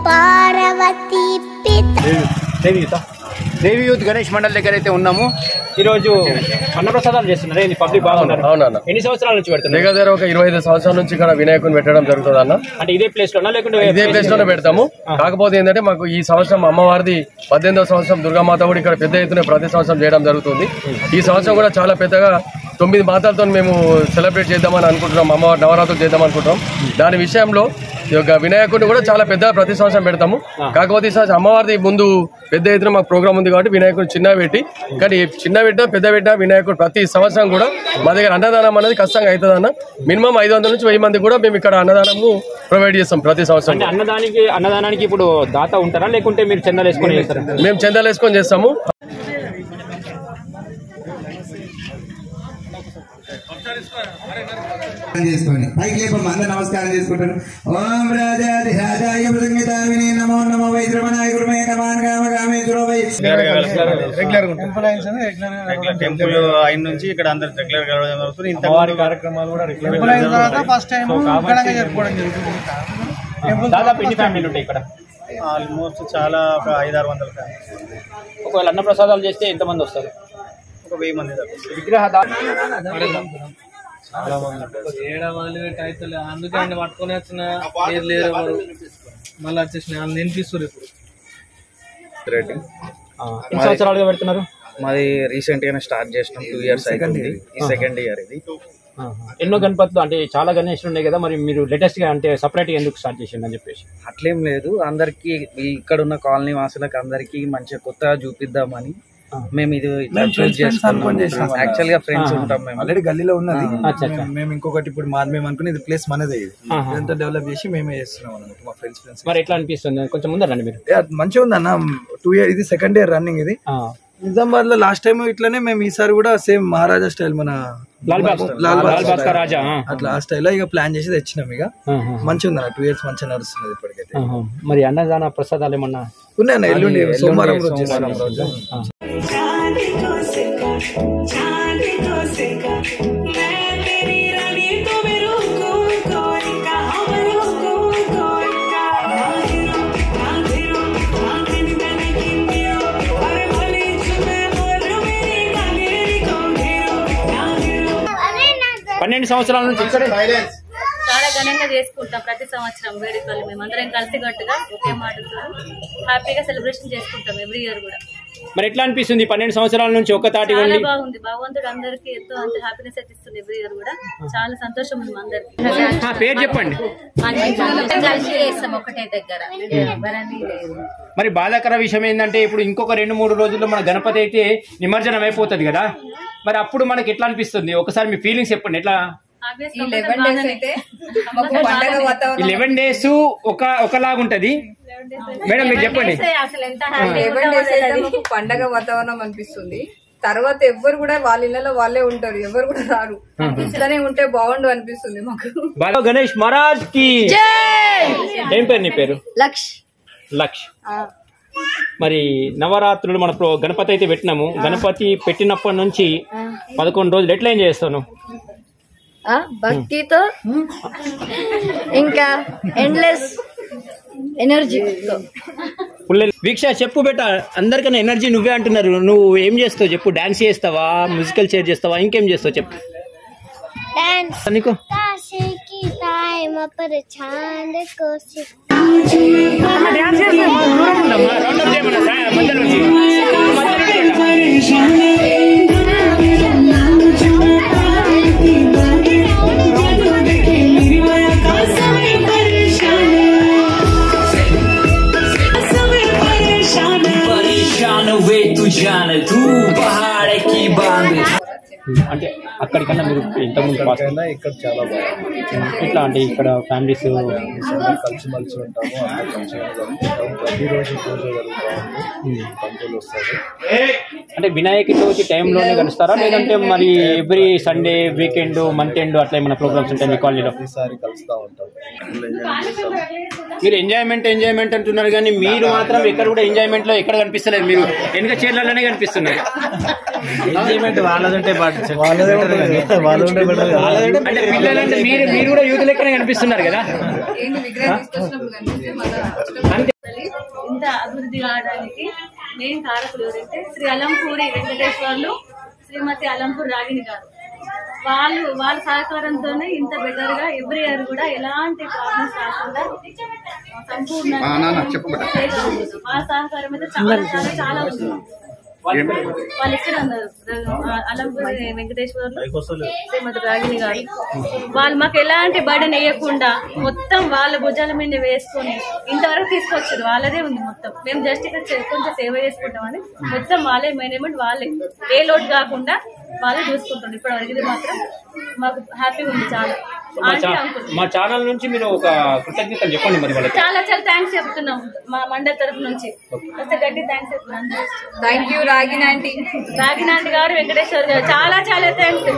పార్వతీ దేవి youth Ganesh mandal దగ్గర అయితే ఉన్నాము. ఈ రోజు అన్నప్రసాదాలు చేస్తున్నారు. పబ్లిక్ బాగున్నారు. అవునన్నా. ఎన్ని సంవత్సరాల నుంచి పెడతారు? దగ్గర ఒక 25 సంవత్సరాల నుంచి ఇక్కడ వినాయకుని పెట్టడం జరుగుతుంది అన్న. అంటే ఇదే ప్లేస్ లోనా లేకుంటే ఇదే ప్లేస్ లోనే పెడతాము. కాకపోతే ఏంటంటే మాకు ఈ సంవత్సరం అమ్మవారిది 18వ సంవత్సరం దుర్గామాత కూడా ఇక్కడ పెద్ద ఎత్తున ప్రతి సంవత్సరం చేయడం జరుగుతుంది. ఈ సంవత్సరం కూడా చాలా పెద్దగా 9 మాతలతో మేము సెలబ్రేట్ చేద్దామని అనుకుంటున్నాం. అమ్మవారి నవరాత్రులు చేద్దాం అనుకుంటున్నాం. దాని విషయంలో ఈ యొక్క వినాయకుడిని కూడా చాలా పెద్ద ప్రతి సంవత్సరం పెడతాము. కాకపోతే ఈ సంవత్సరం అమ్మవారిది ముందు పెద్ద ఎత్తున మాకు ప్రోగ్రామ్ ఉంది కాబట్టి వినాయకుడు చిన్న పెట్టి, కానీ చిన్న పెట్టినా పెద్ద పెట్టినా వినాయకుడు ప్రతి సంవత్సరం కూడా మా దగ్గర అన్నదానం అనేది ఖచ్చితంగా అవుతుంది అన్న. మినిమం 500 నుంచి 1000 మంది కూడా మేము ఇక్కడ అన్నదానము ప్రొవైడ్ చేస్తాం ప్రతి సంవత్సరం. అన్నదానానికి ఇప్పుడు దాత ఉంటారా లేకుంటే మీరు చందాలు వేసుకొని చేస్తారా? మేము చందాలు వేసుకొని చేస్తాము. పైకి లేపమ్మ, అందరూ నమస్కారం చేసుకుంటారు. ఓం రాజాయ మృదంగితావినే నమో నమో వైద్రమణాయ గురుమే నమాన్ కామ కామేశ్వరో వై. టెంపుల్ అయిన నుంచి ఇక్కడ అందరు రెగ్యులర్ గా జరుగుతుంది. ఇంత కార్యక్రమాలు కూడా దాదాపు ఎన్ని ఫ్యామిలీలు ఉంటాయి ఇక్కడ? ఆల్మోస్ట్ చాలా ఒక 500-600 ఫ్యామిలీస్. ఒకవేళ అన్న ప్రసాదాలు చేస్తే ఎంతమంది వస్తారు? ఒక 1000 మంది దాకా. విగ్రహ చాలా మంది 7 మంది అయితే అందుకే అండి పట్టుకొని వచ్చిన లేరు మళ్ళీ వచ్చేసిన వినిపిస్తారు. ఇప్పుడు ఎన్ని సంవత్సరాలుగా పెడుతున్నారు? మాది రీసెంట్ గానే స్టార్ట్ చేసినాం. 2 years అవుతుంది. ఈ సెకండ్ ఇయర్ ఇది. ఎన్నో గణపతులు అంటే చాలా గణేషులు ఉన్నాయి కదా, మరి మీరు లేటెస్ట్ గా అంటే సపరేట్ గా ఎందుకు స్టార్ట్ చేసింది అని చెప్పేసి? అట్లేం లేదు, అందరికి ఇక్కడ ఉన్న కాలనీ వాసులకు అందరికి మంచిగా కొత్తగా చూపిద్దామని మేము ఇది యాక్చువల్ గా ఫ్రెండ్స్ ఉంటాం. మేము ఆల్రెడీ గల్లీలో ఉన్నది. మేము ఇంకొకటి ఇప్పుడు మేము అనుకుని ఇది ప్లేస్ మనదే. ఇదంతా డెవలప్ చేసి మేమే చేస్తున్నాం అన్నమాట మా ఫ్రెండ్స్. మరి ఎట్లా అనిపిస్తుంది? కొంచెం ముందు రండి మీరు. మంచిగా ఉంది అన్న. 2 years ఇది సెకండ్ ఇయర్ రన్నింగ్. ఇది నిజామాబాద్ లో లాస్ట్ టైం ఇట్లానే మేము ఈసారి కూడా సేమ్ మహారాజా స్టైల్ మన అట్లా ఆ స్టైల్ ఇక ప్లాన్ చేసి తెచ్చినాం. ఇక మంచిగా ఉంది అన్న. 2 years మంచిగా నడుస్తున్నది ఇప్పటికైతే. మరి అన్నదాన ప్రసాదాలు ఏమన్నా ఉన్నాయన్న? ఎల్లుండి సోమవారం రోజు. పన్నెండు సంవత్సరాల నుంచి చాలా ఘనంగా చేసుకుంటాం. ప్రతి సంవత్సరం వేడుకలు మేమందరం కలిసికట్టుగా ఒకే మాటతో హ్యాపీగా సెలబ్రేషన్ చేసుకుంటాం ఎవ్రీ ఇయర్ కూడా. మరి ఎట్లా అనిపిస్తుంది 12 సంవత్సరాల నుంచి ఒక తాటి? చాలా బాగుంది. భగవంతుడు అందరికి ఎంతో అంత హ్యాపీనెస్ ఇస్తుంది ఎవ్రీ ఇయర్ కూడా. చాలా సంతోషం ఉంది అందరికి. పేరు చెప్పండి. కలిసి చేస్తాం ఒకటే దగ్గర. మరి బాధాకర విషయం ఏంటంటే ఇప్పుడు ఇంకొక 2-3 రోజుల్లో మన గణపతి అయితే నిమజ్జనం అయిపోతుంది కదా, మరి అప్పుడు మనకి ఎట్లా అనిపిస్తుంది? ఒకసారి మీ ఫీలింగ్స్ చెప్పండి. ఎట్లా 11 days ఒకలాగుంటది మేడం, మీరు చెప్పండి. పండగ వాతావరణం అనిపిస్తుంది. తర్వాత ఎవ్వరు కూడా వాళ్ళ ఇళ్లలో వాళ్ళే ఉంటారు, ఎవరు కూడా రారు. ఇట్లానే ఉంటే బాగుండు అనిపిస్తుంది మాకు. గణేష్ మహారాజ్ కి ఏం పేరు? నీ పేరు? లక్ష్. మరి నవరాత్రులు మన గణపతి అయితే పెట్టినాము. గణపతి పెట్టినప్పటి నుంచి 11 రోజులు ఎట్లా ఎంజాయ్ చేస్తాను? భక్తితో ఇంకా ఎండ్లెస్ ఎనర్జీ. వీక్ష చెప్పు బెట, అందరికన్నా ఎనర్జీ నువ్వే అంటున్నారు. నువ్వు ఏం చేస్తావు చెప్పు? డాన్స్ చేస్తావా, మ్యూజికల్ చైర్ చేస్తావా, ఇంకేం చేస్తావు చెప్పు? నీకు అంటే అక్కడికన్నా మీరు ఇంతకుముందు ఇక్కడ చాలా బాగుంది. ఎట్లా అంటే ఇక్కడ ఫ్యామిలీస్ కలిసిమెలిసి ఉంటాము, అందరూ మంచిగా జరుపుకుంటాం. ప్రతిరోజు పూజ జరుగుతాము, పంతులు వస్తారు. అంటే వినాయక చవితి టైంలోనే కలుస్తారా లేదంటే మరి every Sunday, weekend, month end అట్లా ఏమైనా ప్రోగ్రామ్స్ ఉంటాయి మీ కాలనీలో? ప్రతిసారి కలుస్తూ ఉంటాం. మీరు ఎంజాయ్మెంట్ అంటున్నారు కానీ మీరు మాత్రం ఎక్కడ కూడా ఎంజాయ్మెంట్ లో ఎక్కడ కనిపిస్తలేదు. మీరు వెనుక చీరలలోనే కనిపిస్తున్నారు. ఎంజాయ్మెంట్ వాళ్ళదంటే అంటే పిల్లలంటే మీరు కూడా యూత్ లెక్కనే కనిపిస్తున్నారు కదా. ఇంత అభివృద్ధి కావడానికి మెయిన్ కారకులు ఎవరంటే శ్రీ అలంపూరి వెంకటేశ్వర్లు, శ్రీమతి అలంపూరి రాగిణి గారు. వాళ్ళ సహకారంతోనే ఇంత బెటర్ గా ఎవ్రీ ఇయర్ కూడా ఎలాంటి ప్రాబ్లమ్స్ రాకుండా సంపూర్ణంగా వాళ్ళ సహకారం అయితే చాలా చాలా చాలా ఉంది. వాళ్ళు ఇక్కడ ఉన్నారు, అలంపూరి వెంకటేశ్వర్లు, శ్రీమతి రాగిణి గారు. వాళ్ళు మాకు ఎలాంటి బర్డెన్ వేయకుండా మొత్తం వాళ్ళ భుజాల మీద వేసుకొని ఇంతవరకు తీసుకొచ్చారు. వాళ్ళదే ఉంది మొత్తం. మేము జస్ట్ ఇక్కడ కొంచెం సేవ చేసుకుంటామని మొత్తం వాళ్ళే మేనేజ్మెంట్, వాళ్ళే ఏ లోటు కాకుండా వాళ్ళే చూసుకుంటారు. ఇప్పటివరకు ఇది మాత్రం మాకు హ్యాపీగా ఉంది చాలా. మా ఛానల్ నుంచి మీరు ఒక కృతజ్ఞతలు చెప్పండి మరి వాళ్ళకి. చాలా చాలా థ్యాంక్స్ చెప్తున్నాం మా మండలి తరఫు నుంచి. గట్టి థ్యాంక్స్ చెప్తున్నాం. థ్యాంక్ యూ రాగిణి ఆంటీ గారు, వెంకటేశ్వర్ గారు, చాలా చాలా థ్యాంక్స్.